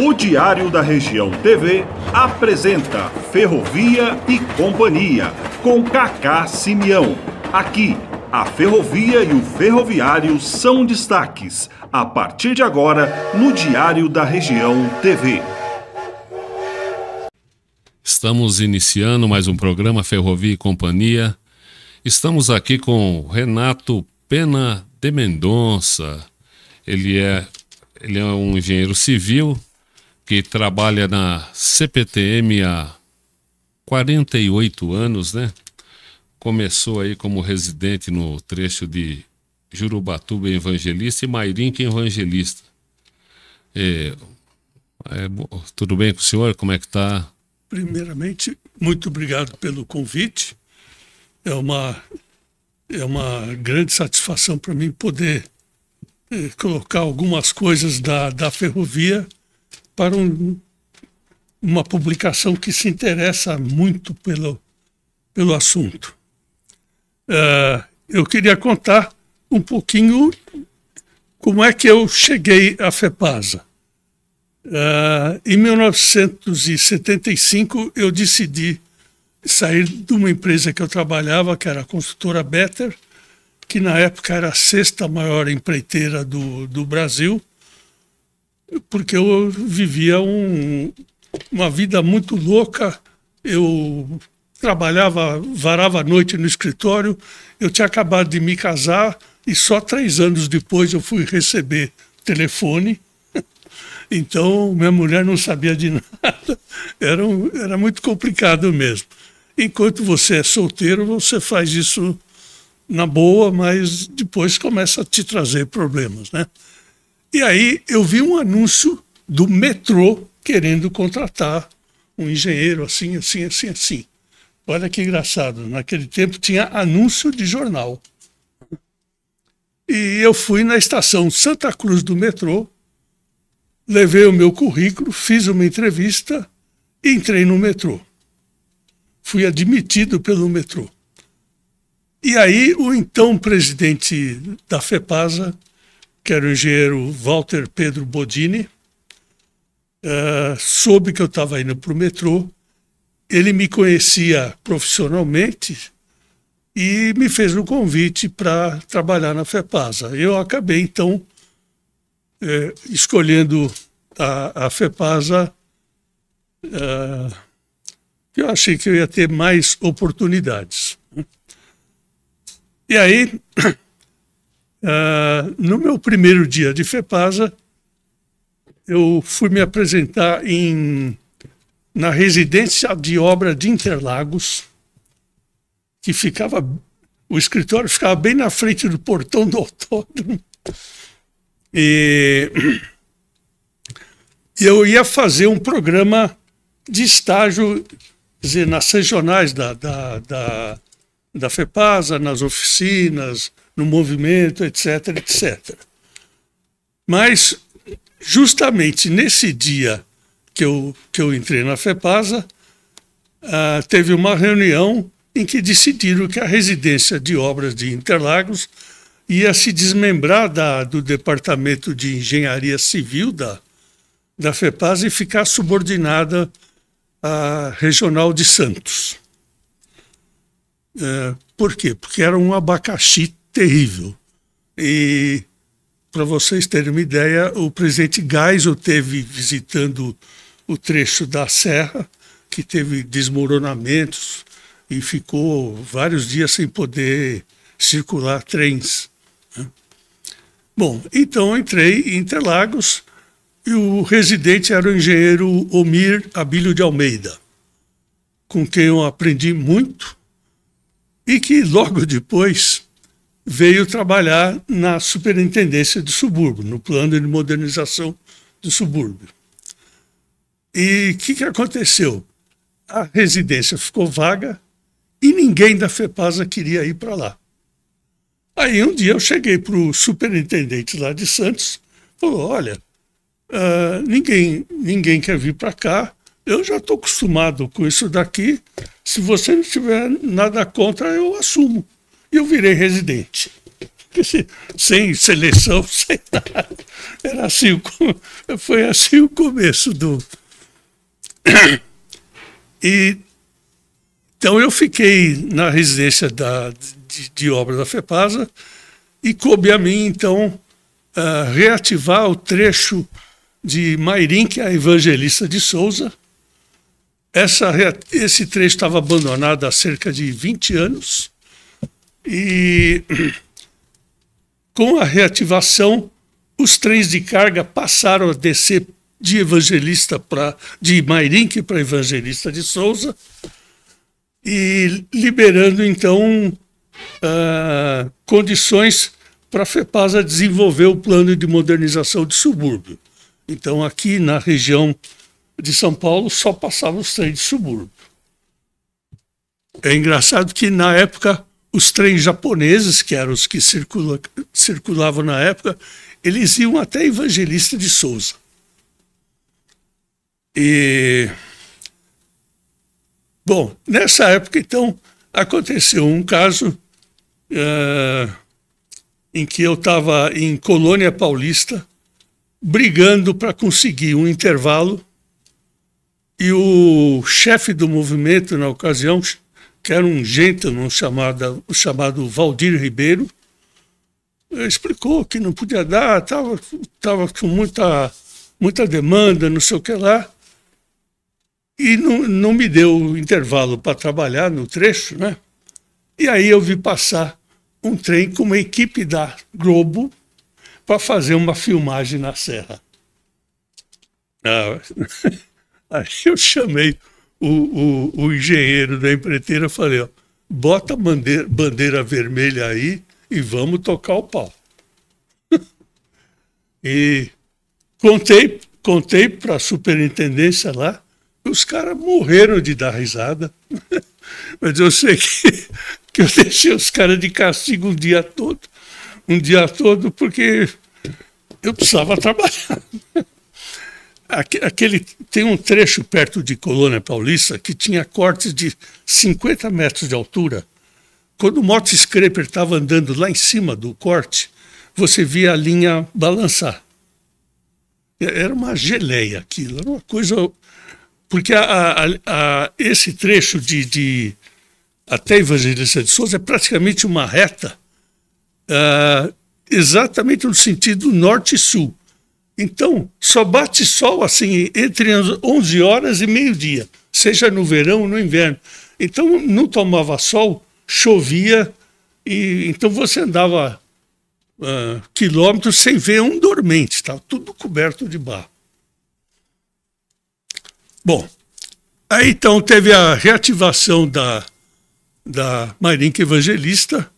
O Diário da Região TV apresenta Ferrovia e Companhia, com Cacá Simeão. Aqui, a ferrovia e o ferroviário são destaques. A partir de agora, no Diário da Região TV. Estamos iniciando mais um programa Ferrovia e Companhia. Estamos aqui com Renato Pena de Mendonça. Ele é um engenheiro civil que trabalha na CPTM há 48 anos, né? Começou aí como residente no trecho de Jurubatuba Evangelista e Mairinque Evangelista. Tudo bem com o senhor? Como é que está? Primeiramente, muito obrigado pelo convite. É uma grande satisfação para mim poder colocar algumas coisas da ferrovia para uma publicação que se interessa muito pelo assunto. Eu queria contar um pouquinho como é que eu cheguei à FEPASA. Em 1975, eu decidi sair de uma empresa que eu trabalhava, que era a construtora Better, que na época era a sexta maior empreiteira do Brasil, porque eu vivia uma vida muito louca. Eu trabalhava, varava a noite no escritório, eu tinha acabado de me casar e só 3 anos depois eu fui receber telefone. Então, minha mulher não sabia de nada, era muito complicado mesmo. Enquanto você é solteiro, você faz isso na boa, mas depois começa a te trazer problemas, né? E aí eu vi um anúncio do metrô querendo contratar um engenheiro assim. Olha que engraçado, naquele tempo tinha anúncio de jornal. E eu fui na estação Santa Cruz do metrô, levei o meu currículo, fiz uma entrevista e entrei no metrô. Fui admitido pelo metrô. E aí o então presidente da FEPASA, que era o engenheiro Walter Pedro Bodini, soube que eu estava indo para o metrô. Ele me conhecia profissionalmente e me fez um convite para trabalhar na FEPASA. Eu acabei, então, escolhendo a FEPASA, eu achei que eu ia ter mais oportunidades. E aí, no meu primeiro dia de FEPASA, eu fui me apresentar na residência de obra de Interlagos, que o escritório ficava bem na frente do portão do autódromo. E eu ia fazer um programa de estágio, quer dizer, nas regionais da FEPASA, nas oficinas, no movimento, etc, etc. Mas, justamente nesse dia que eu entrei na FEPASA, teve uma reunião em que decidiram que a residência de obras de Interlagos ia se desmembrar do Departamento de Engenharia Civil da FEPASA e ficar subordinada à Regional de Santos. Por quê? Porque era um abacaxi terrível. E, para vocês terem uma ideia, o presidente Geisel esteve visitando o trecho da serra, que teve desmoronamentos e ficou vários dias sem poder circular trens. Bom, então entrei em Interlagos e o residente era o engenheiro Omir Abílio de Almeida, com quem eu aprendi muito e que logo depois veio trabalhar na Superintendência do Subúrbio, no plano de modernização do subúrbio. E o que aconteceu? A residência ficou vaga e ninguém da FEPASA queria ir para lá. Aí um dia eu cheguei para o superintendente lá de Santos, falou, olha, ninguém quer vir para cá, eu já estou acostumado com isso daqui, se você não tiver nada contra, eu assumo. E eu virei residente. sem seleção, sem nada. Era assim, foi assim o começo do... Então eu fiquei na residência de obra da FEPASA e coube a mim, então, reativar o trecho de Mairinque a Evangelista de Souza. Esse trecho estava abandonado há cerca de 20 anos e com a reativação os trens de carga passaram a descer de Mairinque para Evangelista de Souza e liberando então condições para a FEPASA desenvolver o plano de modernização de subúrbio. Então aqui na região de São Paulo só passavam os trens de subúrbio. É engraçado que na época os trens japoneses, que eram os que circulavam na época, eles iam até Evangelista de Souza. Bom, nessa época então aconteceu um caso em que eu estava em Colônia Paulista brigando para conseguir um intervalo. E o chefe do movimento, na ocasião, que era um gentleman chamado Valdir Ribeiro, explicou que não podia dar, estava com muita demanda, não sei o que lá, e não me deu intervalo para trabalhar no trecho, né? E aí eu vi passar um trem com uma equipe da Globo para fazer uma filmagem na serra. Aí eu chamei o engenheiro da empreiteira e falei, ó, bota a bandeira vermelha aí e vamos tocar o pau. E contei para a superintendência lá, os caras morreram de dar risada. Mas eu sei que eu deixei os caras de castigo um dia todo, porque eu precisava trabalhar. Tem um trecho perto de Colônia Paulista que tinha cortes de 50 metros de altura. Quando o motoscraper estava andando lá em cima do corte, você via a linha balançar. Era uma geleia aquilo, era uma coisa... Porque esse trecho até Evangelista de Souza é praticamente uma reta, exatamente no sentido norte e sul. Então, só bate sol assim entre as 11 horas e meio-dia, seja no verão ou no inverno. Então, não tomava sol, chovia, e então você andava quilômetros sem ver um dormente, estava tudo coberto de barro. Bom, aí então teve a reativação da Mairinque Evangelista,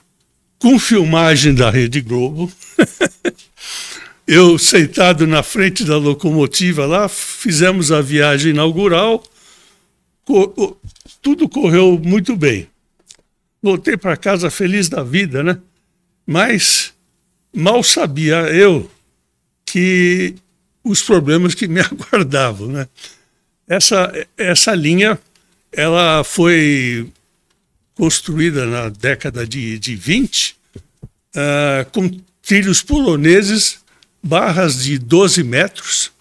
com filmagem da Rede Globo. Eu sentado na frente da locomotiva lá, fizemos a viagem inaugural, tudo correu muito bem. Voltei para casa feliz da vida, né? Mas mal sabia eu que os problemas que me aguardavam, né? Essa linha, ela foi construída na década de 20, com trilhos poloneses, barras de 12 metros.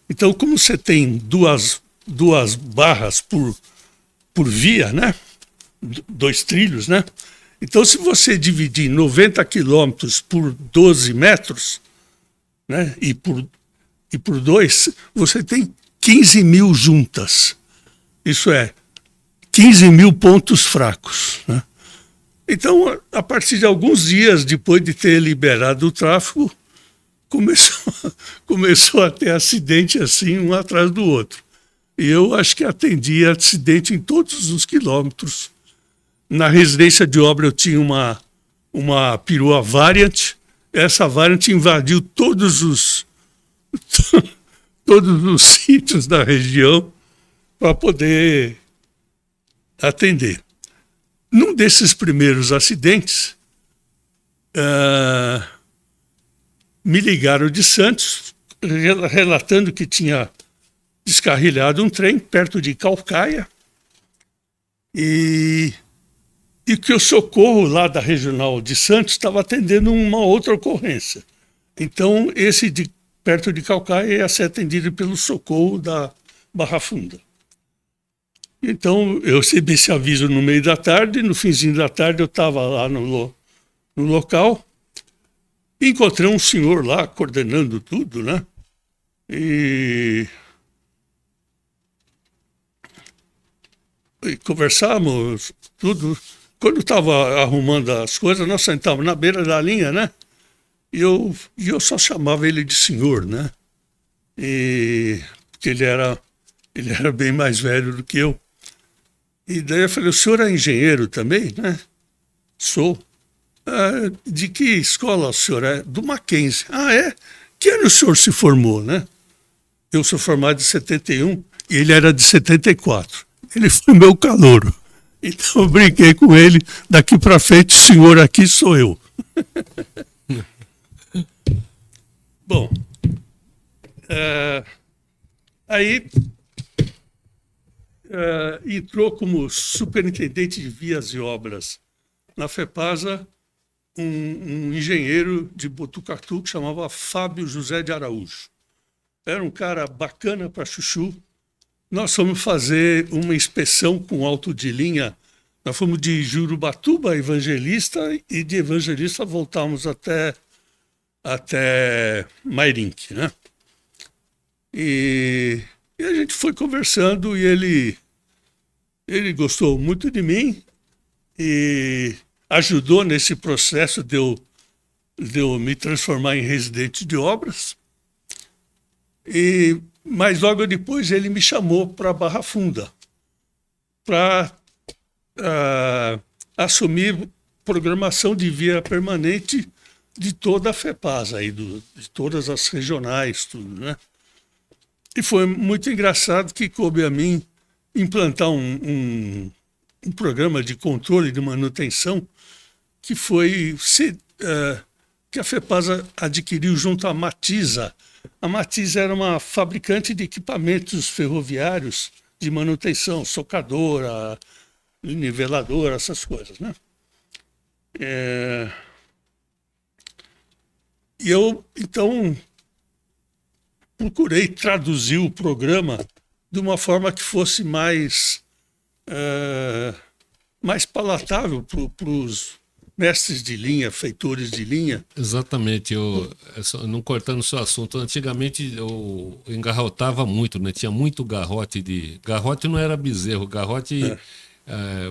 Então, como você tem duas barras por via, né? 2 trilhos, né? Então, se você dividir 90 quilômetros por 12 metros, né? E por 2, você tem 15 mil juntas. Isso é, 15 mil pontos fracos, né? Então, a partir de alguns dias depois de ter liberado o tráfego, começou a ter acidente assim, um atrás do outro. E eu acho que atendi acidente em todos os quilômetros. Na residência de obra eu tinha uma perua Variant. Essa Variant invadiu todos os sítios da região para poder atender. Num desses primeiros acidentes, me ligaram de Santos, relatando que tinha descarrilhado um trem perto de Calcaia e e que o socorro lá da Regional de Santos estava atendendo uma outra ocorrência. Então, esse perto de Caucaia ia ser atendido pelo socorro da Barra Funda. Então, eu recebi esse aviso no meio da tarde, no finzinho da tarde eu estava lá no local, e encontrei um senhor lá coordenando tudo, né? E conversamos, tudo. Quando estava arrumando as coisas, nós sentávamos na beira da linha, né? E eu só chamava ele de senhor, né? Porque ele era bem mais velho do que eu. E daí eu falei, o senhor é engenheiro também, né? Sou. De que escola o senhor é? Do Mackenzie. Ah, é? Que ano o senhor se formou, né? Eu sou formado em 71 e ele era de 74. Ele foi meu calouro. Então eu brinquei com ele, daqui para frente o senhor aqui sou eu. Bom, aí entrou como superintendente de vias e obras na FEPASA um engenheiro de Botucatu que chamava Fábio José de Araújo. Era um cara bacana para chuchu. Nós fomos fazer uma inspeção com auto de linha. Nós fomos de Jurubatuba a Evangelista e de Evangelista voltamos até Mairinque, né? E a gente foi conversando e ele gostou muito de mim e ajudou nesse processo de eu me transformar em residente de obras. Mas logo depois ele me chamou para Barra Funda para assumir programação de via permanente de toda a FEPASA, aí, de todas as regionais, tudo, né? E foi muito engraçado que coube a mim implantar um programa de controle de manutenção que foi que a FEPASA adquiriu junto à Matiza. A Matiza era uma fabricante de equipamentos ferroviários de manutenção, socadora, niveladora, essas coisas, né? E eu, então, procurei traduzir o programa de uma forma que fosse mais palatável para os mestres de linha, feitores de linha. Exatamente. Não cortando o seu assunto, antigamente eu engarrotava muito, né? Tinha muito garrote Garrote não era bezerro, garrote...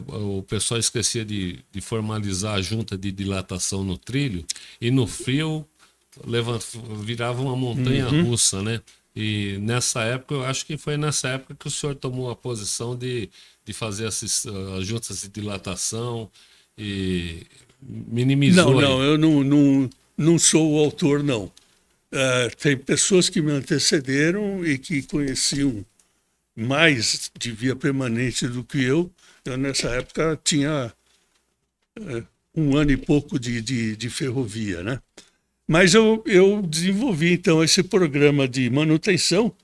o pessoal esquecia de formalizar a junta de dilatação no trilho e no frio virava uma montanha russa, né? E nessa época, eu acho que foi nessa época que o senhor tomou a posição de fazer as juntas de dilatação e minimizou. Não, eu não sou o autor, não. Tem pessoas que me antecederam e que conheciam mais de via permanente do que eu. Eu, nessa época, tinha 1 ano e pouco de ferrovia, né? Mas eu desenvolvi, então, esse programa de manutenção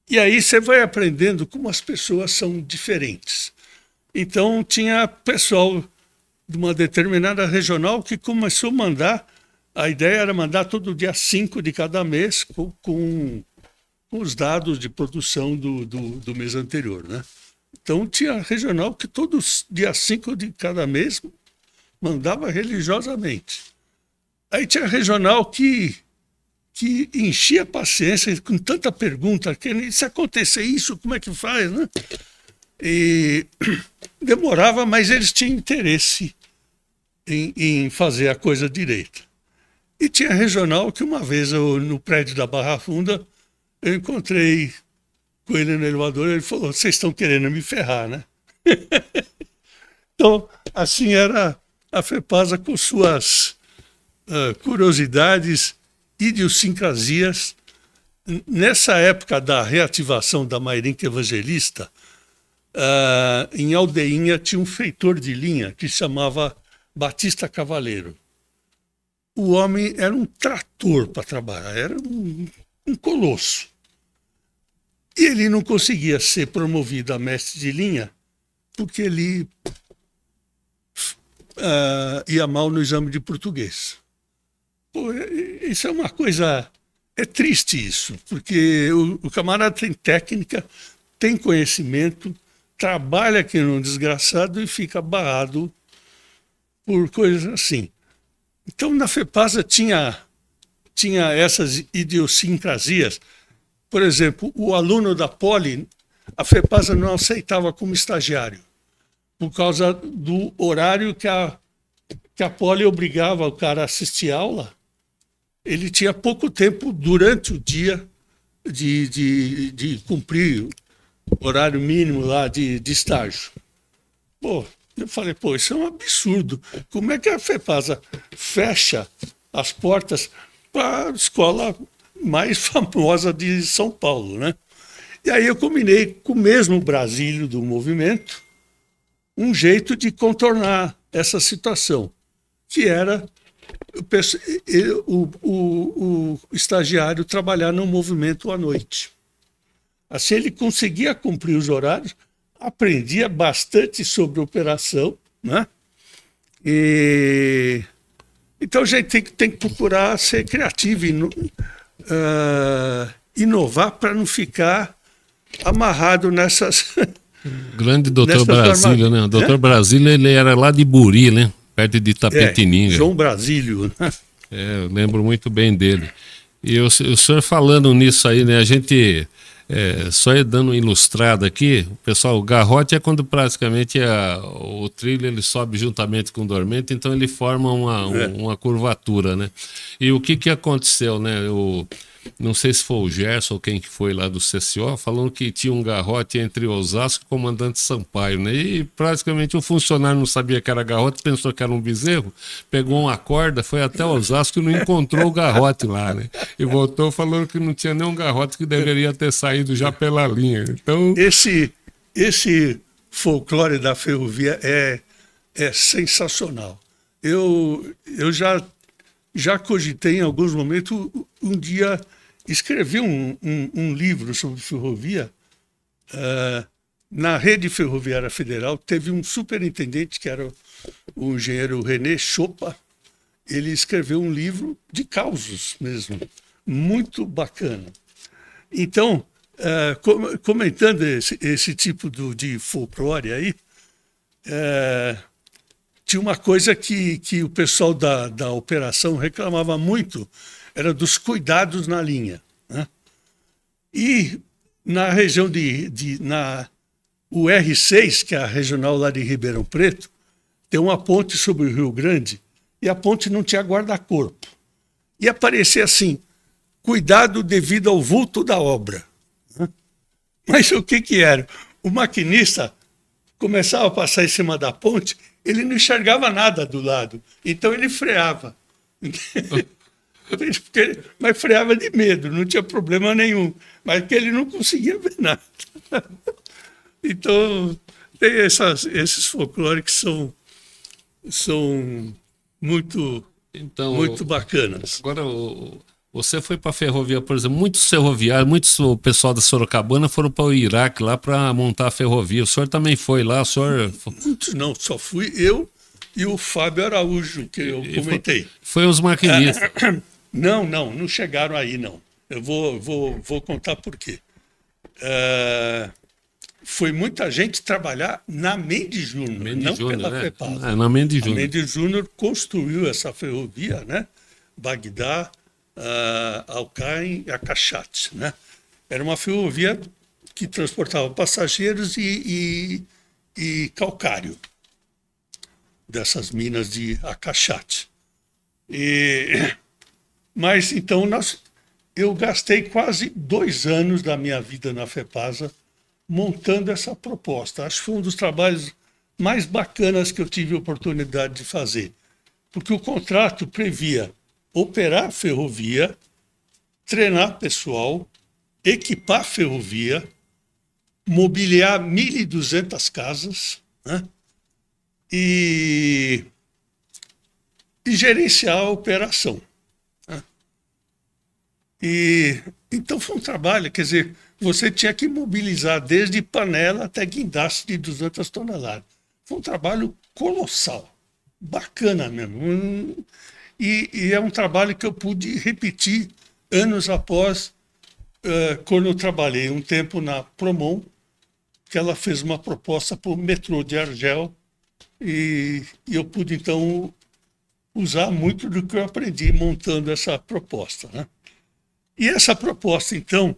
e aí você vai aprendendo como as pessoas são diferentes. Então, tinha pessoal de uma determinada regional que começou a mandar, a ideia era mandar todo dia 5 de cada mês com os dados de produção do mês anterior, né? Então, tinha regional que todos dia 5 de cada mês mandava religiosamente. Aí tinha regional que enchia a paciência com tanta pergunta, que se acontecer isso, como é que faz, né? E demorava, mas eles tinham interesse em fazer a coisa direita. E tinha regional que uma vez no prédio da Barra Funda, eu encontrei com ele no elevador, ele falou, vocês estão querendo me ferrar, né? Então, assim era a FEPASA com suas curiosidades, idiosincrasias. Nessa época da reativação da Mairinque Evangelista, em Aldeinha tinha um feitor de linha que se chamava Batista Cavaleiro. O homem era um trator para trabalhar, era um colosso. E ele não conseguia ser promovido a mestre de linha porque ele ia mal no exame de português. Pô, isso é uma coisa... É triste isso, porque o camarada tem técnica, tem conhecimento, trabalha aqui num desgraçado e fica barrado por coisas assim. Então, na FEPASA tinha essas idiosincrasias. Por exemplo, o aluno da Poli, a FEPASA não aceitava como estagiário, por causa do horário que a Poli obrigava o cara a assistir aula. Ele tinha pouco tempo durante o dia de cumprir o horário mínimo lá de estágio. Pô, eu falei, isso é um absurdo. Como é que a FEPASA fecha as portas para a escola mais famosa de São Paulo, né? E aí eu combinei com o mesmo Brasílio do movimento um jeito de contornar essa situação, que era o estagiário trabalhar no movimento à noite. Assim ele conseguia cumprir os horários, aprendia bastante sobre operação, né? Então a gente tem que procurar ser criativo e inovar para não ficar amarrado nessas... Grande doutor Brasílio, né? O doutor Brasílio, ele era lá de Buri, né? Perto de Itapetininga. João Brasílio. Eu lembro muito bem dele. E o senhor falando nisso aí, né? A gente, só dando uma ilustrada aqui, pessoal, o garrote é quando praticamente o trilho ele sobe juntamente com o dormente, então ele forma uma curvatura, né? E o que aconteceu, né? Não sei se foi o Gerson ou quem que foi lá do CCO, falando que tinha um garrote entre Osasco e o Comandante Sampaio, né? E praticamente o funcionário não sabia que era garrote, pensou que era um bezerro, pegou uma corda, foi até Osasco e não encontrou o garrote lá, né? E voltou falando que não tinha nenhum garrote, que deveria ter saído já pela linha. Então... Esse folclore da ferrovia é sensacional. Eu já cogitei em alguns momentos um dia escrever um livro sobre ferrovia. Na rede ferroviária federal teve um superintendente que era o engenheiro René Chopa. Ele escreveu um livro de causos mesmo, muito bacana. Então, comentando esse tipo de folclore aí, tinha uma coisa que o pessoal da operação reclamava muito, era dos cuidados na linha, né? E na região o R6, que é a regional lá de Ribeirão Preto, tem uma ponte sobre o Rio Grande, e a ponte não tinha guarda-corpo. E aparecia assim, cuidado devido ao vulto da obra, né? Mas o que era? O maquinista começava a passar em cima da ponte, ele não enxergava nada do lado, então ele freava. Mas freava de medo, não tinha problema nenhum, mas que ele não conseguia ver nada. Então, tem esses folclores que são muito bacanas. Agora, você foi para a ferrovia, por exemplo, muitos ferroviários, o pessoal da Sorocabana foram para o Iraque lá para montar a ferrovia. O senhor também foi lá? Muitos não, só fui eu e o Fábio Araújo, que eu comentei. Foi os maquinistas. Não chegaram aí, não. Eu vou contar por quê. Foi muita gente trabalhar na Mendes Júnior, não pela FEPASA. Na Mendes Júnior. A Mendes Júnior construiu essa ferrovia, né? Bagdá, Alcaim e Acachate, né? Era uma ferrovia que transportava passageiros e calcário dessas minas de Acachate. Mas então eu gastei quase 2 anos da minha vida na FEPASA montando essa proposta. Acho que foi um dos trabalhos mais bacanas que eu tive a oportunidade de fazer, porque o contrato previa operar a ferrovia, treinar pessoal, equipar a ferrovia, mobiliar 1.200 casas, né? E gerenciar a operação, né? Então foi um trabalho, quer dizer, você tinha que mobilizar desde panela até guindaste de 200 toneladas. Foi um trabalho colossal, bacana mesmo. E é um trabalho que eu pude repetir anos após, quando eu trabalhei um tempo na Promon, que ela fez uma proposta para o metrô de Argel, e eu pude, então, usar muito do que eu aprendi montando essa proposta, né? E essa proposta, então,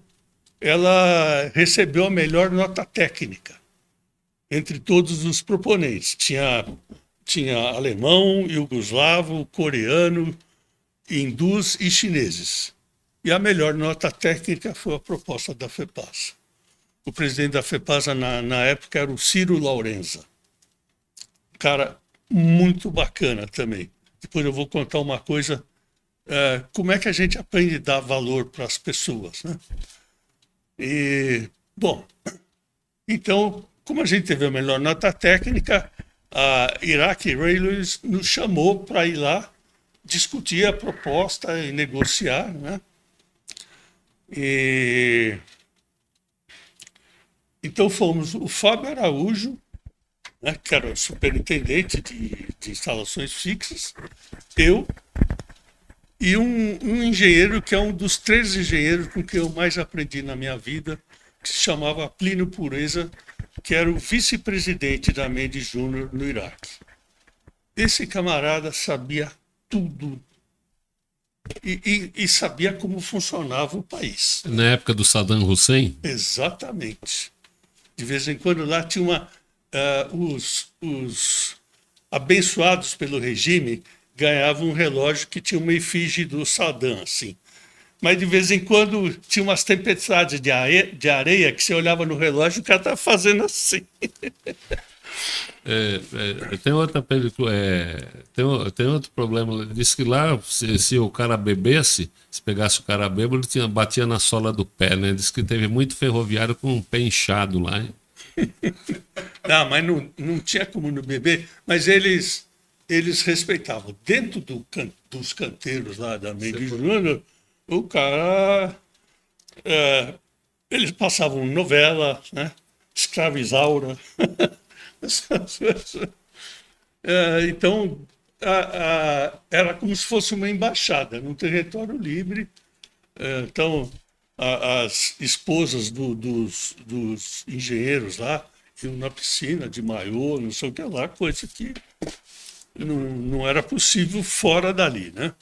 ela recebeu a melhor nota técnica entre todos os proponentes. Tinha alemão, iugoslavo, coreano, hindus e chineses. E a melhor nota técnica foi a proposta da FEPASA. O presidente da FEPASA, na época, era o Ciro Laurenza. Cara, muito bacana também. Depois eu vou contar uma coisa, como é que a gente aprende a dar valor para as pessoas, né? E, bom, então, como a gente teve a melhor nota técnica, a Iraq Railways nos chamou para ir lá discutir a proposta e negociar, né? E, então fomos o Fábio Araújo, né, que era o superintendente de instalações fixas, eu e um engenheiro que é um dos 3 engenheiros com quem eu mais aprendi na minha vida, que se chamava Plínio Pureza, que era o vice-presidente da Mendes Júnior no Iraque. Esse camarada sabia tudo e sabia como funcionava o país. Na época do Saddam Hussein? Exatamente. De vez em quando lá tinha os abençoados pelo regime ganhavam um relógio que tinha uma efígie do Saddam, assim. Mas de vez em quando tinha umas tempestades de areia que você olhava no relógio e o cara estava fazendo assim. Tem outra película, tem outro problema. Diz que lá, se o cara bebesse, se pegasse o cara bêbado, ele batia na sola do pé, né? Diz que teve muito ferroviário com o pé inchado lá, hein? Não, mas não tinha como não beber, mas eles respeitavam. Dentro dos canteiros lá da Mendes Júnior, o cara... eles passavam novela, né? Escravizaura. Então, era como se fosse uma embaixada, num território livre. Então, as esposas dos engenheiros lá iam na piscina de maiô, não sei o que lá, coisa que não era possível fora dali, né?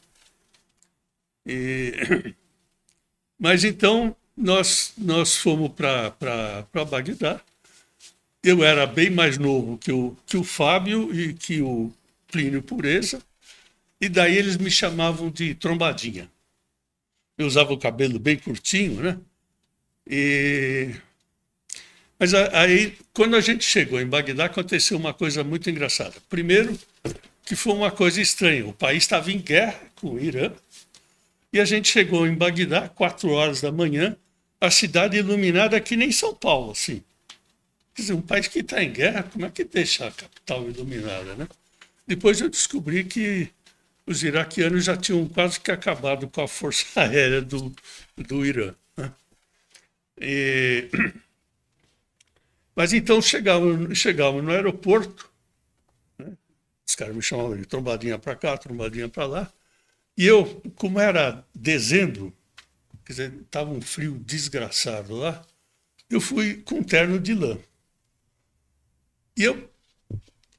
Mas então nós fomos para Bagdá. Eu era bem mais novo que o Fábio e que o Plínio Pureza, e daí eles me chamavam de Trombadinha. Eu usava o cabelo bem curtinho, né? Mas aí, quando a gente chegou em Bagdá, aconteceu uma coisa muito engraçada. Primeiro, que foi uma coisa estranha. O país estava em guerra com o Irã, e a gente chegou em Bagdá, 4 horas da manhã, a cidade iluminada que nem São Paulo, assim. Quer dizer, um país que está em guerra, como é que deixa a capital iluminada, né? Depois eu descobri que os iraquianos já tinham quase que acabado com a força aérea do Irã, né? Mas então chegávamos no aeroporto, né? Os caras me chamavam de trombadinha para cá, trombadinha para lá, e eu, como era dezembro, quer dizer, estava um frio desgraçado lá, eu fui com um terno de lã. E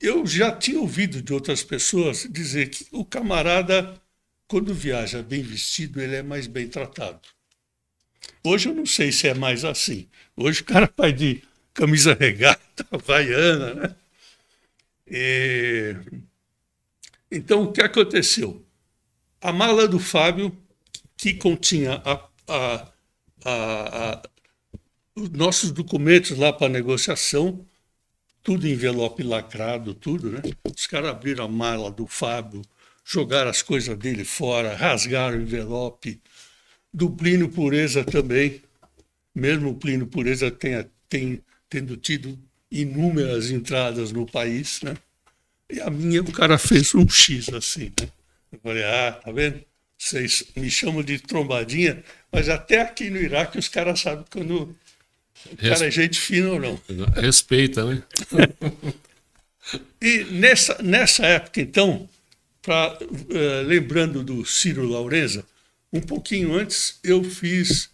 eu já tinha ouvido de outras pessoas dizer que o camarada, quando viaja bem vestido, ele é mais bem tratado. Hoje eu não sei se é mais assim. Hoje o cara vai de camisa regata, havaiana, né? Então, o que aconteceu? A mala do Fábio, que continha os nossos documentos lá para negociação, tudo em envelope lacrado, tudo, né? Os caras abriram a mala do Fábio, jogaram as coisas dele fora, rasgaram o envelope. Do Plínio Pureza também, mesmo o Plínio Pureza tendo tido inúmeras entradas no país, né? E a minha, o cara fez um X assim, né? Eu falei, tá vendo? Vocês me chamam de trombadinha, mas até aqui no Iraque os caras sabem quando o cara é gente fina ou não. Respeita, né? E nessa época, então, lembrando do Ciro Laurenza, um pouquinho antes eu fiz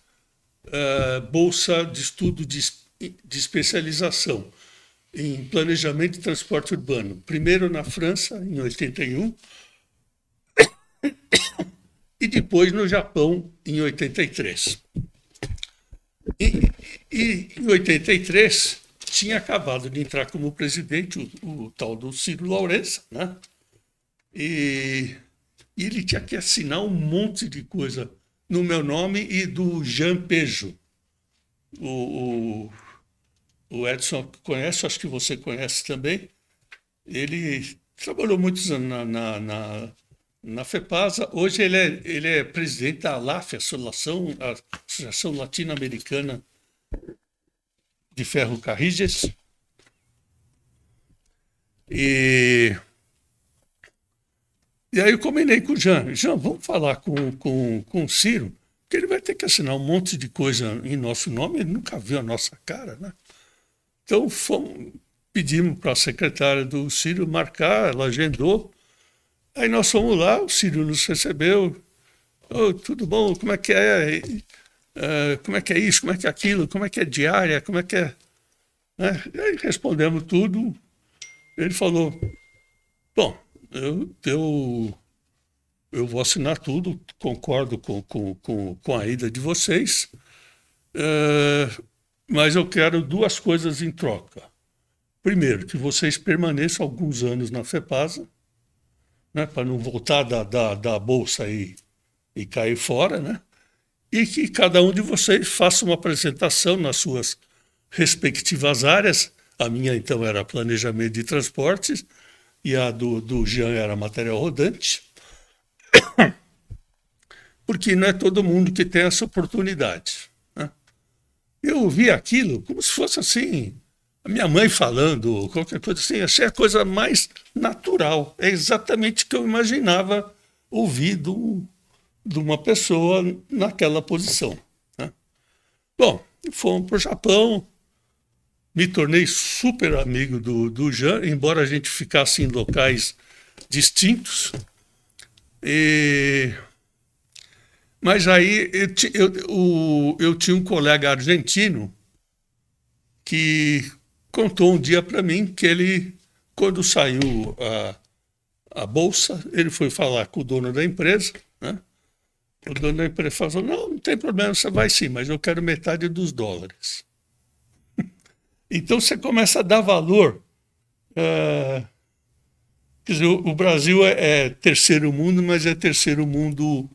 bolsa de estudo de especialização em planejamento e transporte urbano. Primeiro na França, em 81, e depois no Japão, em 83. E em 83, tinha acabado de entrar como presidente o tal do Ciro Laurenza, né? E ele tinha que assinar um monte de coisa no meu nome e do Jean Peugeot. O Edson conhece, acho que você conhece também. Ele trabalhou muitos anos na FEPASA. Hoje ele é presidente da ALAF, Associação Latino-Americana de Ferrocarris. E aí eu combinei com o Jean, vamos falar com o Ciro, que ele vai ter que assinar um monte de coisa em nosso nome, ele nunca viu a nossa cara, né? Então pedimos para a secretária do Ciro marcar, ela agendou, aí nós fomos lá, o Ciro nos recebeu, tudo bom, como é que é? Como é que é isso, como é que é aquilo, como é que é diária, como é que é? E aí respondemos tudo, ele falou, bom, eu vou assinar tudo, concordo com a ida de vocês, mas eu quero duas coisas em troca. Primeiro, que vocês permaneçam alguns anos na FEPASA, né, para não voltar da bolsa e cair fora, né? E que cada um de vocês faça uma apresentação nas suas respectivas áreas. A minha, então, era planejamento de transportes e a do Jean era material rodante, porque não é todo mundo que tem essa oportunidade, né? Eu ouvi aquilo como se fosse assim, a minha mãe falando, qualquer coisa assim, achei a coisa mais natural. É exatamente o que eu imaginava ouvir de uma pessoa naquela posição, né? Bom, fomos para o Japão, me tornei super amigo do Jean, embora a gente ficasse em locais distintos. Mas aí eu tinha um colega argentino que contou um dia para mim que ele, quando saiu a bolsa, ele foi falar com o dono da empresa, né? O dono da empresa falou, não tem problema, você vai sim, mas eu quero metade dos dólares. Então você começa a dar valor. Quer dizer, o Brasil é terceiro mundo, mas é terceiro mundo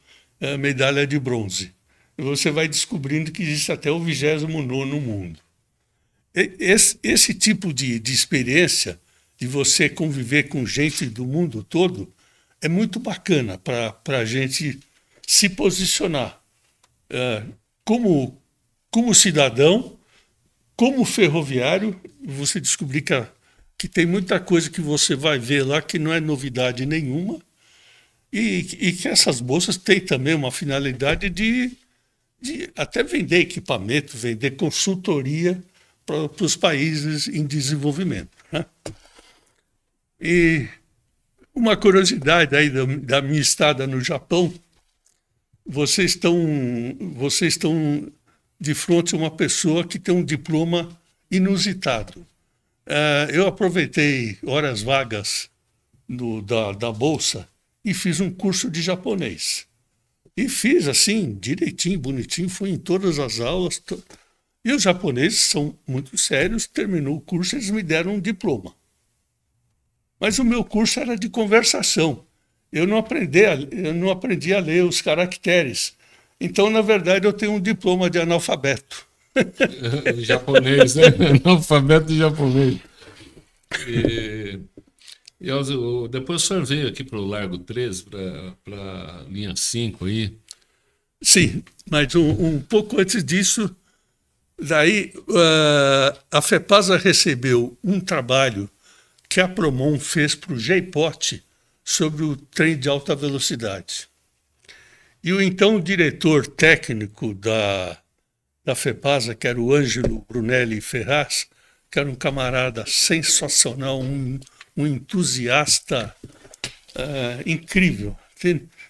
medalha de bronze. E você vai descobrindo que existe até o 29º mundo. Esse tipo de experiência, de você conviver com gente do mundo todo, é muito bacana para a gente se posicionar como cidadão, como ferroviário. Você descobrir que tem muita coisa que você vai ver lá que não é novidade nenhuma, e que essas bolsas têm também uma finalidade de até vender equipamento, vender consultoria para os países em desenvolvimento, né? E uma curiosidade aí da minha estada no Japão, vocês estão de frente a uma pessoa que tem um diploma inusitado. Eu aproveitei horas vagas da bolsa e fiz um curso de japonês. E fiz assim, direitinho, bonitinho, fui em todas as aulas. E os japoneses são muito sérios, terminou o curso, eles me deram um diploma. Mas o meu curso era de conversação. Eu não aprendi a ler os caracteres. Então, na verdade, eu tenho um diploma de analfabeto. Japonês, né? Analfabeto de japonês. Depois o senhor veio aqui para o Largo 13, para a linha 5 aí. Sim, mas um pouco antes disso, daí a FEPASA recebeu um trabalho que a Promon fez para o JPOT sobre o trem de alta velocidade. E o então diretor técnico da FEPASA, que era o Ângelo Brunelli Ferraz, que era um camarada sensacional, um um entusiasta incrível.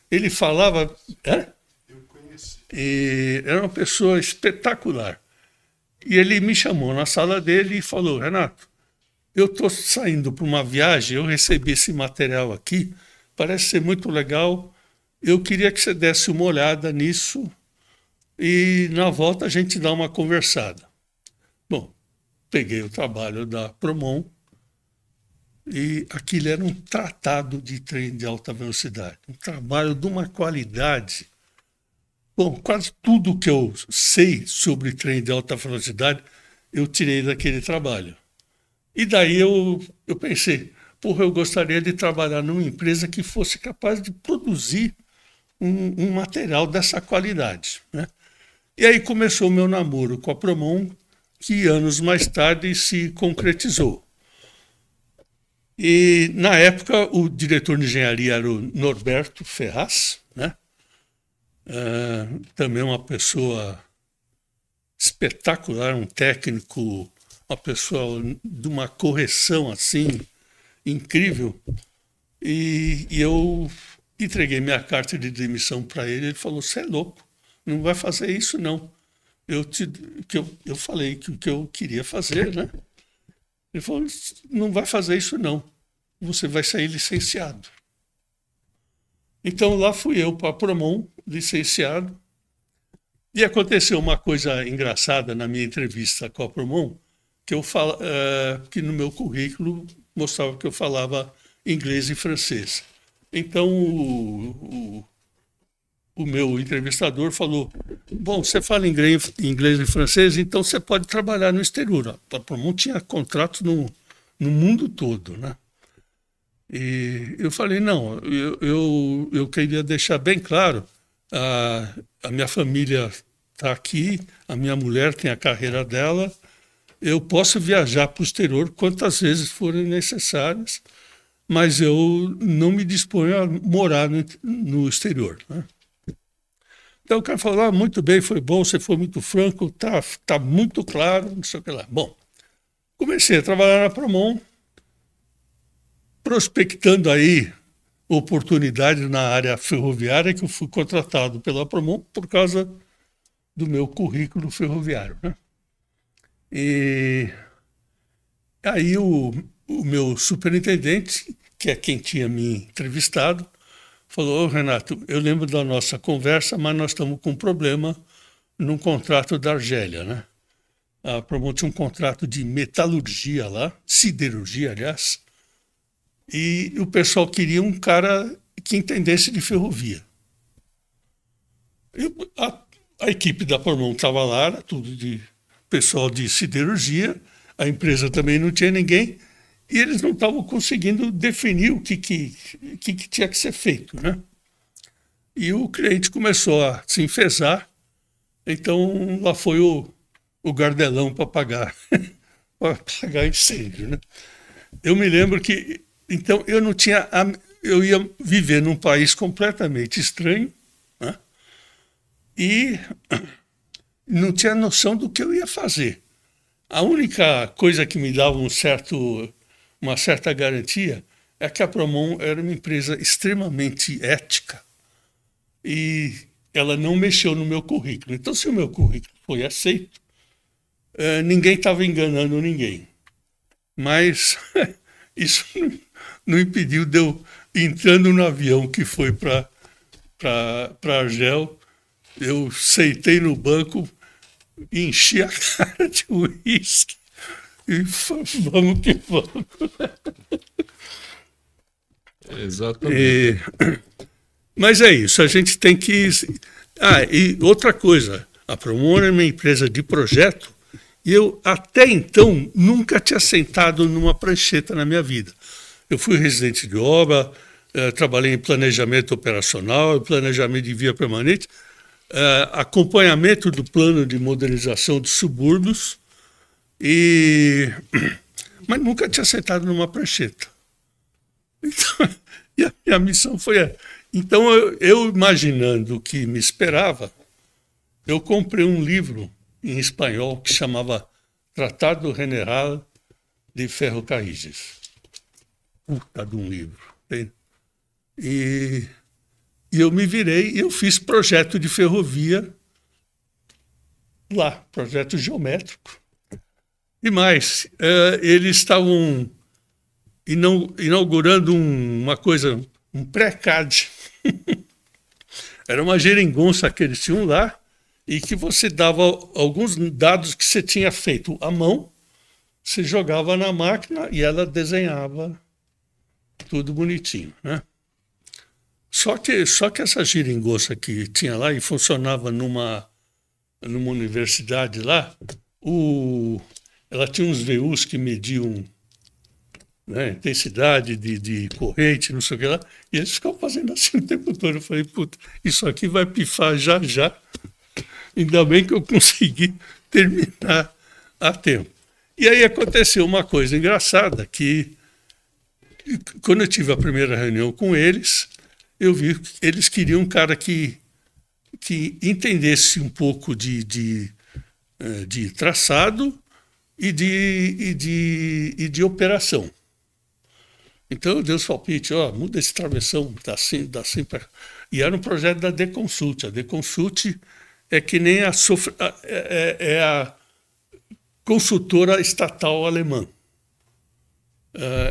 Ele falava... E era uma pessoa espetacular. E ele me chamou na sala dele e falou: Renato, eu estou saindo para uma viagem, eu recebi esse material aqui, parece ser muito legal, eu queria que você desse uma olhada nisso e na volta a gente dá uma conversada. Bom, peguei o trabalho da Promon e aquilo era um tratado de trem de alta velocidade, um trabalho de uma qualidade. Bom, quase tudo que eu sei sobre trem de alta velocidade eu tirei daquele trabalho. E daí eu pensei, porra, eu gostaria de trabalhar numa empresa que fosse capaz de produzir um material dessa qualidade, né? E aí começou o meu namoro com a Promon, que anos mais tarde se concretizou. E na época o diretor de engenharia era o Norberto Ferraz, né? Também uma pessoa espetacular, um técnico, uma pessoa de uma correção assim incrível. E eu entreguei minha carta de demissão para ele. Ele falou: "Você é louco, não vai fazer isso não." Eu falei que o que eu queria fazer, né? Ele falou: "Não vai fazer isso não, você vai sair licenciado." Então lá fui eu para a Promon, licenciado, e aconteceu uma coisa engraçada na minha entrevista com a Promon, que no meu currículo mostrava que eu falava inglês e francês. Então o meu entrevistador falou: "Bom, você fala inglês e francês, então você pode trabalhar no exterior." A Promon tinha contratos no mundo todo, né? E eu falei: "Não, eu queria deixar bem claro, a minha família está aqui, a minha mulher tem a carreira dela, eu posso viajar para o exterior quantas vezes forem necessárias, mas eu não me disponho a morar no exterior, né?" Então o cara falou: "Muito bem, foi bom, você foi muito franco, tá muito claro, não sei o que lá." Bom, comecei a trabalhar na Promon, prospectando aí oportunidades na área ferroviária, que eu fui contratado pela Promon por causa do meu currículo ferroviário, né? E aí o meu superintendente, que é quem tinha me entrevistado, falou: "Renato, eu lembro da nossa conversa, mas nós estamos com um problema num contrato da Argélia, né? A Promon tinha um contrato de metalurgia lá, siderurgia, aliás, e o pessoal queria um cara que entendesse de ferrovia." A equipe da Promon estava lá, era tudo de pessoal de siderurgia, a empresa também não tinha ninguém, e eles não estavam conseguindo definir o que tinha que ser feito, né? E o cliente começou a se enfezar, então lá foi o gardelão para pagar, para pagar incêndio, né? Eu me lembro que então eu ia viver num país completamente estranho, né? E não tinha noção do que eu ia fazer. A única coisa que me dava uma certa garantia é que a Promon era uma empresa extremamente ética e ela não mexeu no meu currículo. Então, se o meu currículo foi aceito, ninguém estava enganando ninguém. Mas isso não impediu de eu, entrando no avião que foi para Argel, eu sentei no banco, enchi a cara de uísque e vamos que vamos. Exatamente. Mas é isso, a gente tem que... e outra coisa, a Promon é uma empresa de projeto e eu até então nunca tinha sentado numa prancheta na minha vida. Eu fui residente de obra, trabalhei em planejamento operacional, planejamento de via permanente, acompanhamento do plano de modernização dos subúrbios, mas nunca tinha sentado numa prancheta. Então, e a minha missão foi essa. Então, eu imaginando o que me esperava, eu comprei um livro em espanhol que chamava Tratado General de Ferrocarriles. puta de um livro. Entende? E eu me virei e eu fiz projeto de ferrovia lá, projeto geométrico. E mais, eles estavam inaugurando uma coisa, um pré-CAD. Era uma geringonça que eles tinham lá e que você dava alguns dados que você tinha feito à mão, você jogava na máquina e ela desenhava tudo bonitinho, né? Só que essa geringonça que tinha lá e funcionava numa universidade lá, ela tinha uns VUs que mediam, né, intensidade de corrente, não sei o que lá, e eles ficavam fazendo assim o tempo todo. Eu falei, puta, isso aqui vai pifar já já. Ainda bem que eu consegui terminar a tempo. E aí aconteceu uma coisa engraçada, que quando eu tive a primeira reunião com eles, eu vi que eles queriam um cara que entendesse um pouco de traçado e de operação. Então eu dei os palpites, muda esse travessão, dá assim para... E era um projeto da Deconsult. A Deconsult é que nem a consultora estatal alemã.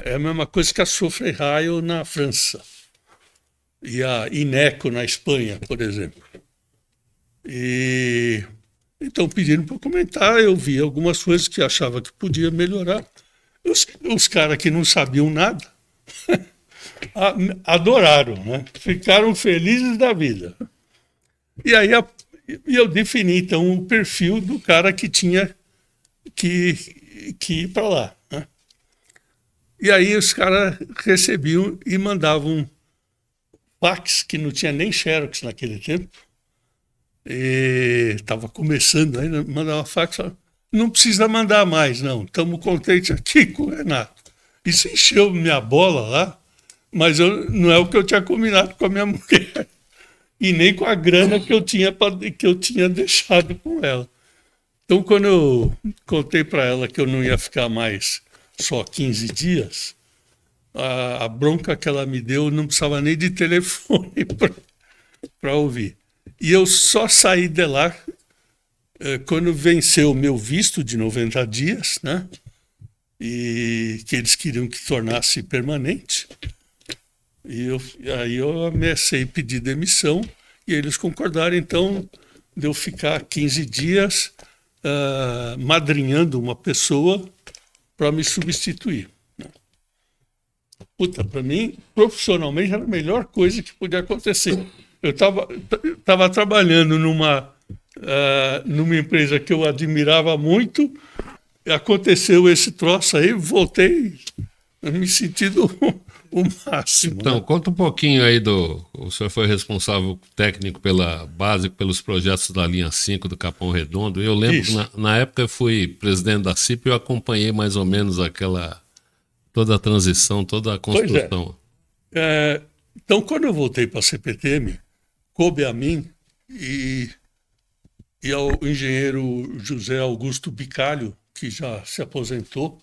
É a mesma coisa que a Sofre Raio na França e a Ineco na Espanha, por exemplo. E então pediram para eu comentar, eu vi algumas coisas que achava que podia melhorar. Os caras que não sabiam nada adoraram, né? Ficaram felizes da vida. E aí eu defini então o perfil do cara que tinha que ir para lá, né? E aí os caras recebiam e mandavam fax, que não tinha nem Xerox naquele tempo. Estava começando ainda, mandava fax, não precisa mandar mais, não. Estamos contentes aqui com o Renato. Isso encheu minha bola lá, mas não é o que eu tinha combinado com a minha mulher. E nem com a grana que eu tinha deixado com ela. Então, quando eu contei para ela que eu não ia ficar mais só 15 dias, a bronca que ela me deu não precisava nem de telefone para ouvir. E eu só saí de lá quando venceu o meu visto de 90 dias, né? E que eles queriam que tornasse permanente. E aí eu ameacei pedir demissão e eles concordaram, então, de eu ficar 15 dias madrinhando uma pessoa para me substituir. Puta, para mim, profissionalmente, era a melhor coisa que podia acontecer. Eu estava trabalhando numa empresa que eu admirava muito, aconteceu esse troço aí, voltei me sentindo o máximo. Então, né? Conta um pouquinho aí o senhor foi responsável técnico básico pelos projetos da linha 5 do Capão Redondo. Eu lembro que na época eu fui presidente da CIP e eu acompanhei mais ou menos toda a transição, toda a construção. Então, quando eu voltei para a CPTM, coube a mim e ao engenheiro José Augusto Bicalho, que já se aposentou,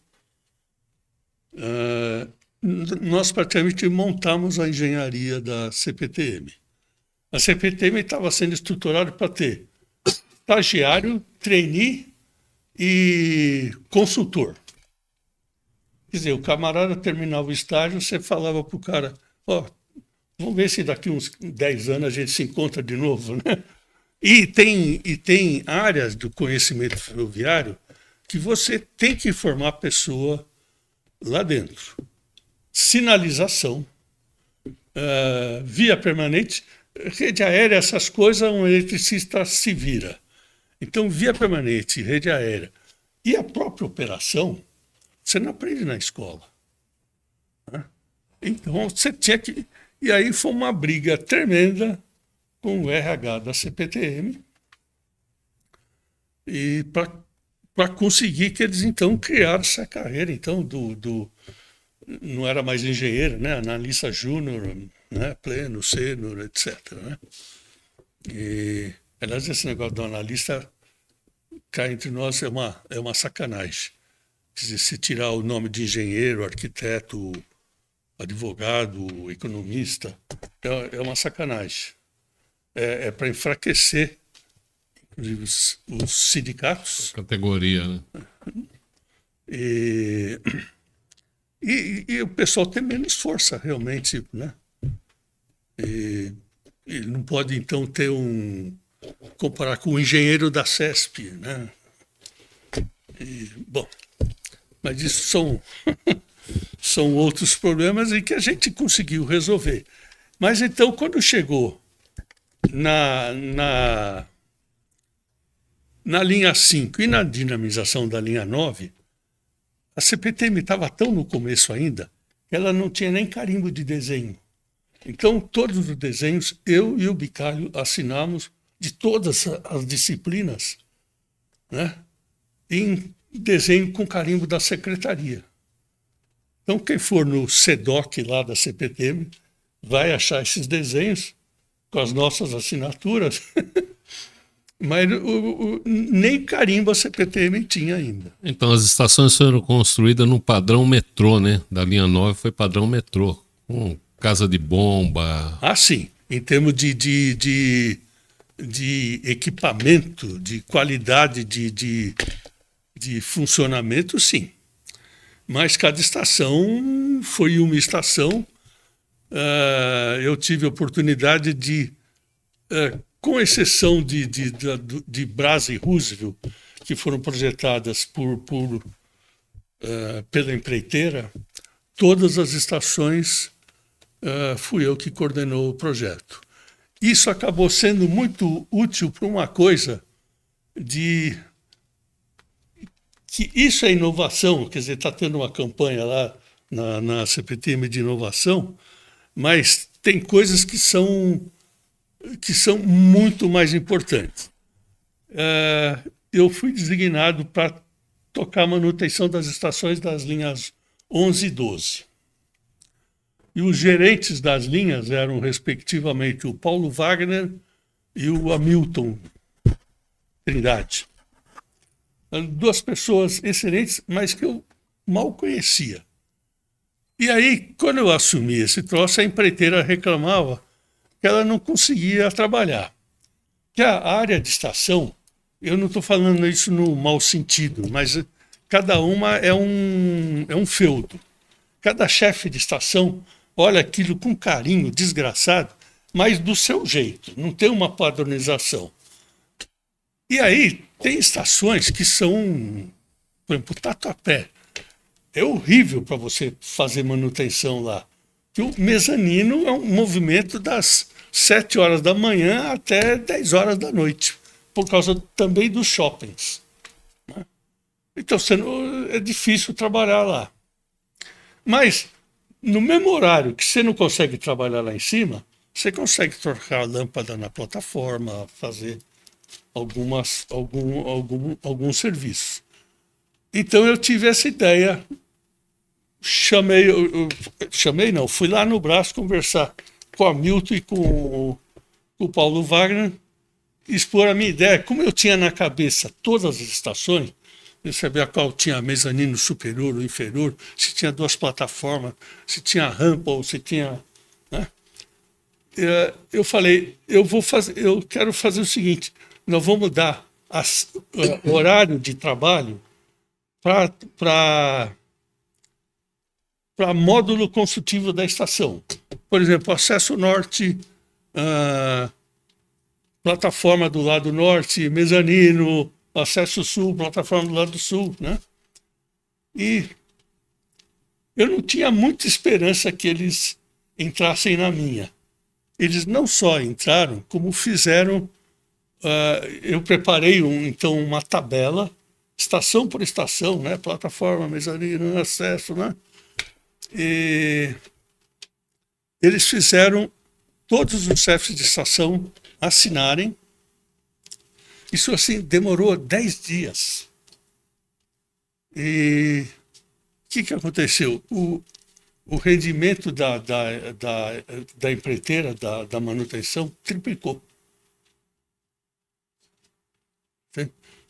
nós praticamente montamos a engenharia da CPTM. A CPTM estava sendo estruturada para ter estagiário, trainee e consultor. Quer dizer, o camarada terminava o estágio, você falava para o cara, vamos ver se daqui uns 10 anos a gente se encontra de novo, né? E tem áreas do conhecimento ferroviário que você tem que formar a pessoa lá dentro. Sinalização, via permanente, rede aérea, essas coisas, um eletricista se vira. Então, via permanente, rede aérea e a própria operação, você não aprende na escola. Né? Então, você tinha que... E aí foi uma briga tremenda com o RH da CPTM e para conseguir que eles, então, criaram essa carreira, então, não era mais engenheiro, né? Analista júnior, né? Pleno, sênior, etc. Né? E, aliás, esse negócio do analista, cá entre nós, é uma sacanagem. Quer dizer, se tirar o nome de engenheiro, arquiteto, advogado, economista, é uma sacanagem. É para enfraquecer, inclusive, os sindicatos. Categoria, né? E o pessoal tem menos força, realmente, né? E não pode, então, comparar com o engenheiro da CESP, né? Bom, mas isso são outros problemas e que a gente conseguiu resolver. Mas, então, quando chegou na linha 5 e na dinamização da linha 9, a CPTM estava tão no começo ainda que ela não tinha nem carimbo de desenho. Então, todos os desenhos, eu e o Bicalho assinamos de todas as disciplinas, né, em desenho com carimbo da secretaria. Então, quem for no CEDOC lá da CPTM vai achar esses desenhos com as nossas assinaturas, mas nem carimbo a CPTM tinha ainda. Então, as estações foram construídas no padrão metrô, né? Da linha 9 foi padrão metrô, com casa de bomba. Ah, sim. Em termos de equipamento, de qualidade de funcionamento, sim. Mas cada estação foi uma estação. Eu tive a oportunidade de, com exceção de Brás e Roosevelt, que foram projetadas pela empreiteira, todas as estações fui eu que coordenou o projeto. Isso acabou sendo muito útil para uma coisa que isso é inovação, quer dizer, está tendo uma campanha lá na CPTM de inovação, mas tem coisas que são muito mais importantes. Eu fui designado para tocar a manutenção das estações das linhas 11 e 12. E os gerentes das linhas eram, respectivamente, o Paulo Wagner e o Hamilton Trindade. Duas pessoas excelentes, mas que eu mal conhecia. E aí, quando eu assumi esse troço, a empreiteira reclamava que ela não conseguia trabalhar. Que a área de estação, eu não estou falando isso no mau sentido, mas cada uma é um feudo. Cada chefe de estação olha aquilo com carinho desgraçado, mas do seu jeito, não tem uma padronização. E aí, tem estações que são, por exemplo, Tatuapé. É horrível para você fazer manutenção lá. Que o mezanino é um movimento das 7 horas da manhã até 10 horas da noite, por causa também dos shoppings, né? Então, é difícil trabalhar lá. Mas, no mesmo horário que você não consegue trabalhar lá em cima, você consegue trocar a lâmpada na plataforma, fazer alguns serviços. Então eu tive essa ideia, fui lá no Brás conversar com o Hamilton e com o Paulo Wagner, expor a minha ideia. Como eu tinha na cabeça todas as estações, eu sabia qual tinha mezanino superior ou inferior, se tinha 2 plataformas, se tinha rampa ou se tinha, né? Eu falei, eu quero fazer o seguinte: nós vamos dar horário de trabalho para módulo construtivo da estação. Por exemplo, acesso norte, plataforma do lado norte, mezanino, acesso sul, plataforma do lado sul, né? E eu não tinha muita esperança que eles entrassem na minha. Eles não só entraram, como fizeram. Eu preparei então uma tabela, estação por estação, né? Plataforma, mezanino, acesso, né? E eles fizeram todos os chefes de estação assinarem. Isso assim demorou 10 dias. E o que aconteceu? O rendimento da empreiteira, da manutenção, triplicou.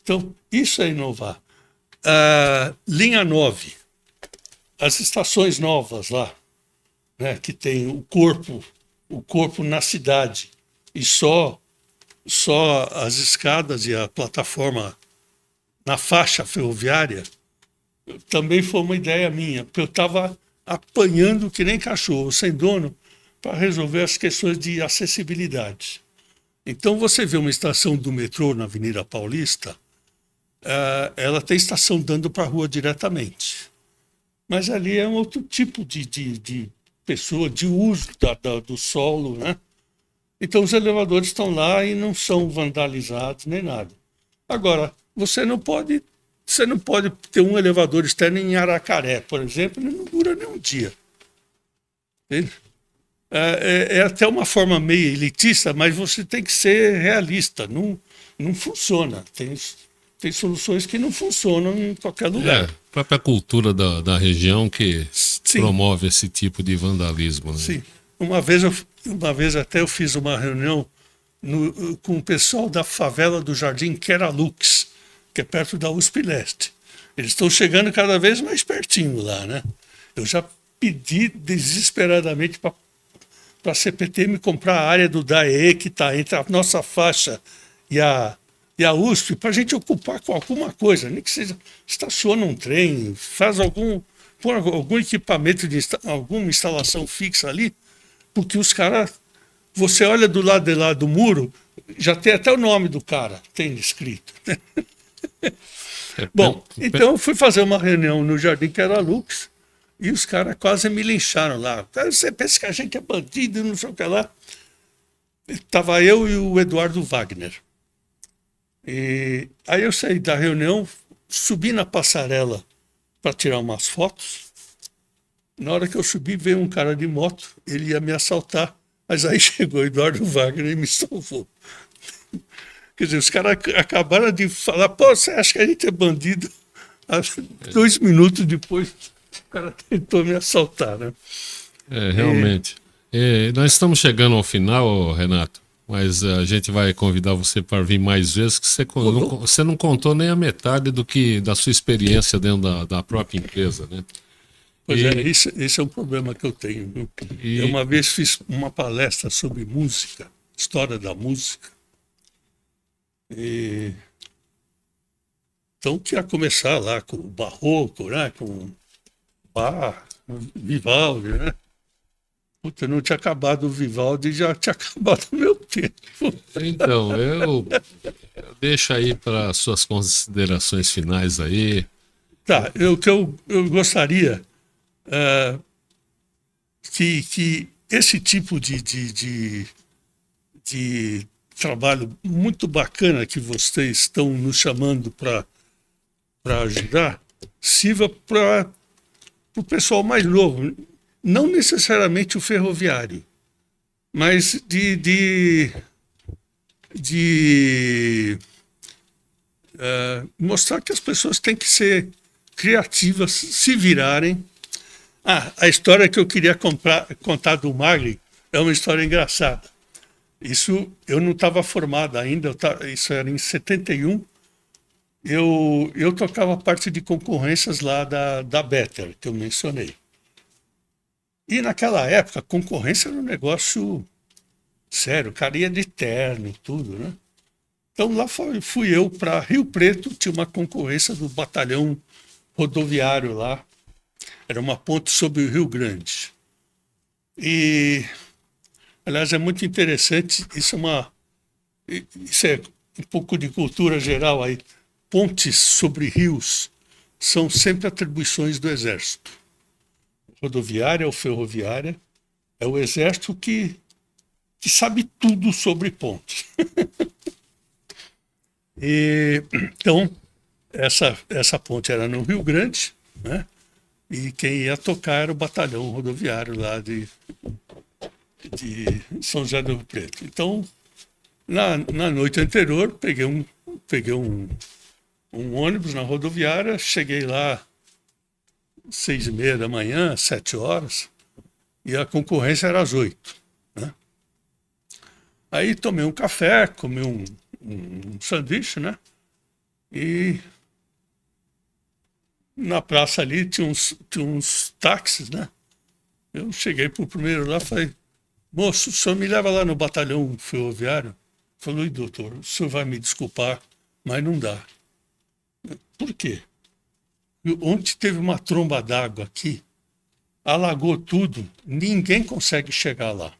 Então, isso é inovar. Linha 9, as estações novas lá, né, que tem o corpo na cidade e só as escadas e a plataforma na faixa ferroviária, também foi uma ideia minha, porque eu estava apanhando que nem cachorro, sem dono, para resolver as questões de acessibilidade. Então, você vê uma estação do metrô na Avenida Paulista, ela tem estação dando para a rua diretamente. Mas ali é um outro tipo de pessoa, de uso do solo, né? Então, os elevadores estão lá e não são vandalizados nem nada. Agora, você não pode ter um elevador externo em Aracaré, por exemplo, ele não dura nem um dia. Entende? É até uma forma meio elitista, mas você tem que ser realista. Não funciona. Tem soluções que não funcionam em qualquer lugar. A própria cultura da região que Sim. promove esse tipo de vandalismo. Né? Sim. Uma vez até eu fiz uma reunião com o pessoal da favela do Jardim Queralux, que é perto da USP Leste. Eles estão chegando cada vez mais pertinho lá, né? Eu já pedi desesperadamente para a CPT me comprar a área do DAE, que está entre a nossa faixa e a USP, para a gente ocupar com alguma coisa, nem que seja, estaciona um trem, põe algum equipamento, alguma instalação fixa ali, porque os caras, você olha do lado de lá do muro, já tem até o nome do cara, tem escrito. Bom, então eu fui fazer uma reunião no Jardim Queralux e os caras quase me lincharam lá. Você pensa que a gente é bandido, não sei o que lá. Estava eu e o Eduardo Wagner. E aí eu saí da reunião, subi na passarela para tirar umas fotos. Na hora que eu subi, veio um cara de moto, ele ia me assaltar, mas aí chegou o Eduardo Wagner e me salvou. Quer dizer, os caras acabaram de falar, pô, você acha que a gente é bandido? 2 minutos depois, o cara tentou me assaltar, né? Realmente. Nós estamos chegando ao final, Renato, mas a gente vai convidar você para vir mais vezes, que você não contou nem a metade da sua experiência dentro da própria empresa, né? Pois esse é um problema que eu tenho. Viu? Eu uma vez fiz uma palestra sobre música, história da música. Então, que ia começar lá com o Barroco, né? Com Bach, Vivaldi, né? Puta, não tinha acabado o Vivaldi, já tinha acabado o meu tempo. Então, eu deixo aí para suas considerações finais aí. Tá, o que eu gostaria que esse tipo de trabalho muito bacana que vocês estão nos chamando para ajudar, sirva para o pessoal mais novo, não necessariamente o ferroviário, mas de mostrar que as pessoas têm que ser criativas, se virarem. A história que eu queria contar do Magri é uma história engraçada. Isso eu não estava formado ainda, isso era em 71. Eu tocava parte de concorrências lá da Better, que eu mencionei. E naquela época, concorrência era um negócio sério, o cara ia de terno e tudo, né? Então lá fui eu para Rio Preto, tinha uma concorrência do batalhão rodoviário lá. Era uma ponte sobre o Rio Grande. E, aliás, é muito interessante, isso é um pouco de cultura geral aí. Pontes sobre rios são sempre atribuições do Exército. Rodoviária ou ferroviária, é o Exército que sabe tudo sobre pontes. Então, essa ponte era no Rio Grande, né? E quem ia tocar era o batalhão rodoviário lá de São José do Rio Preto. Então, na noite anterior, peguei um ônibus na rodoviária, cheguei lá 6h30 da manhã, 7 horas, e a concorrência era às 8, né? Aí tomei um café, comi um sanduíche, né? E na praça ali tinha uns táxis, né? Eu cheguei pro primeiro lá e falei, moço, o senhor me leva lá no batalhão ferroviário? Falou, doutor, o senhor vai me desculpar, mas não dá. Por quê? Ontem teve uma tromba d'água aqui, alagou tudo, ninguém consegue chegar lá.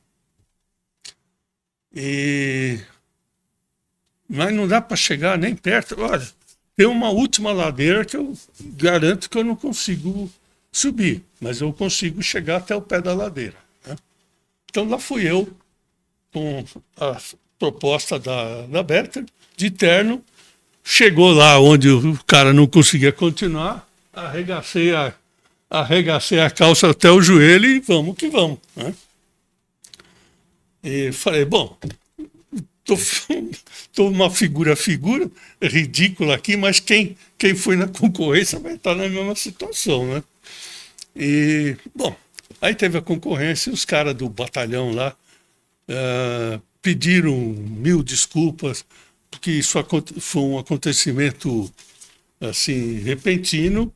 Mas não dá para chegar nem perto. Olha, tem uma última ladeira que eu garanto que eu não consigo subir, mas eu consigo chegar até o pé da ladeira, né? Então lá fui eu, com a proposta da Berta, de terno, chegou lá onde o cara não conseguia continuar, arregacei a calça até o joelho e vamos que vamos, né? E falei, bom, tô uma figura ridícula aqui, mas quem foi na concorrência vai estar na mesma situação, né? E, bom, aí teve a concorrência e os caras do batalhão lá pediram 1000 desculpas, porque isso foi um acontecimento, assim, repentino,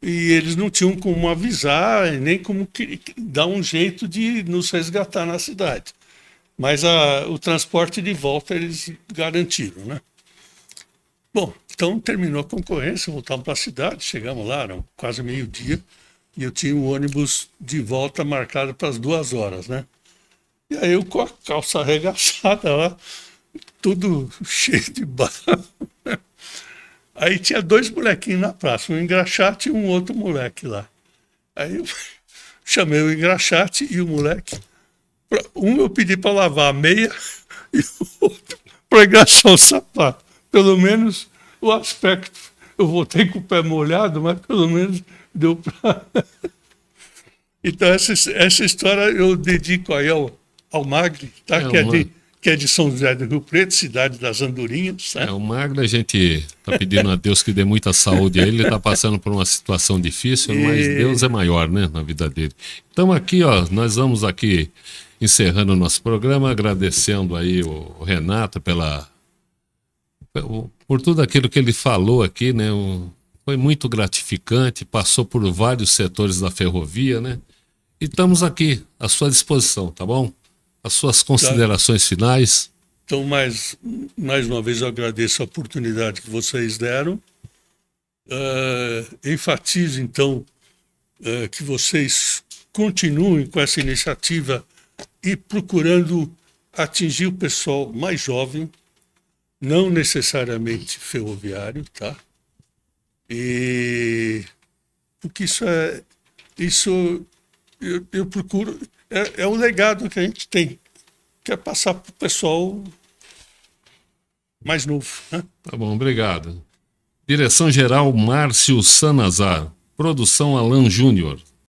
e eles não tinham como avisar, nem como dar um jeito de nos resgatar na cidade. Mas o transporte de volta eles garantiram, né? Bom, então terminou a concorrência, voltamos para a cidade, chegamos lá, eram quase meio-dia, e eu tinha um ônibus de volta marcado para as 2 horas, né? E aí eu com a calça arregaçada lá, tudo cheio de barro. Aí tinha 2 molequinhos na praça, um engraxate e um outro moleque lá. Aí eu chamei o engraxate e o moleque. Um eu pedi para lavar a meia e o outro para engraxar o sapato. Pelo menos o aspecto. Eu voltei com o pé molhado, mas pelo menos deu para... Então essa história eu dedico aí ao Magri, tá? Que é de São José do Rio Preto, cidade das Andorinhas. Né? O Magno, a gente está pedindo a Deus que dê muita saúde a ele. Ele está passando por uma situação difícil, mas Deus é maior, né, na vida dele. Então aqui, ó, nós vamos aqui encerrando o nosso programa, agradecendo aí o Renato por tudo aquilo que ele falou aqui, né? Foi muito gratificante, passou por vários setores da ferrovia, né? E estamos aqui à sua disposição, tá bom? As suas considerações finais. Então, mais uma vez eu agradeço a oportunidade que vocês deram. Enfatizo, então, que vocês continuem com essa iniciativa e procurando atingir o pessoal mais jovem, não necessariamente ferroviário, tá? Porque eu procuro, é o legado que a gente tem, que é passar para o pessoal mais novo, né? Tá bom, obrigado. Direção-geral Márcio Sanazar, produção Alan Júnior.